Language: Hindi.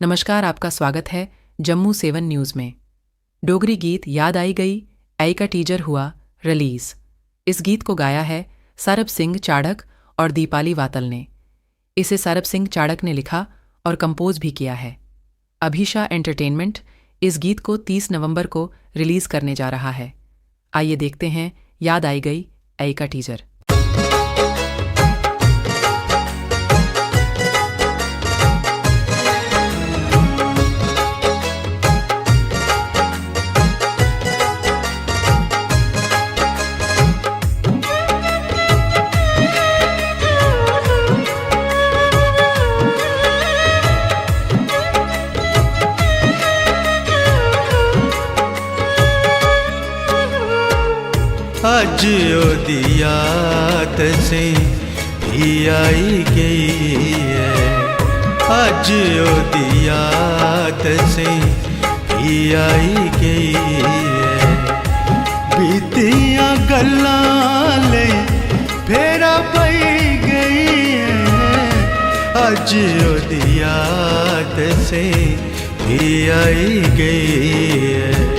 नमस्कार, आपका स्वागत है जम्मू 7 न्यूज़ में। डोगरी गीत याद आई गई ऐ का टीजर हुआ रिलीज़। इस गीत को गाया है सरब सिंह चाड़क और दीपाली वातल ने। इसे सरब सिंह चाड़क ने लिखा और कंपोज भी किया है। अभिषा एंटरटेनमेंट इस गीत को 30 नवंबर को रिलीज़ करने जा रहा है। आइए देखते हैं याद आई गई ऐ का टीजर। अज ओदी याद से भी आई गई है, अज ओदी याद से भी आई गई है। बीतियां गल्लां लई फेरा पई गई है, अज ओदी याद से भी आई गई है।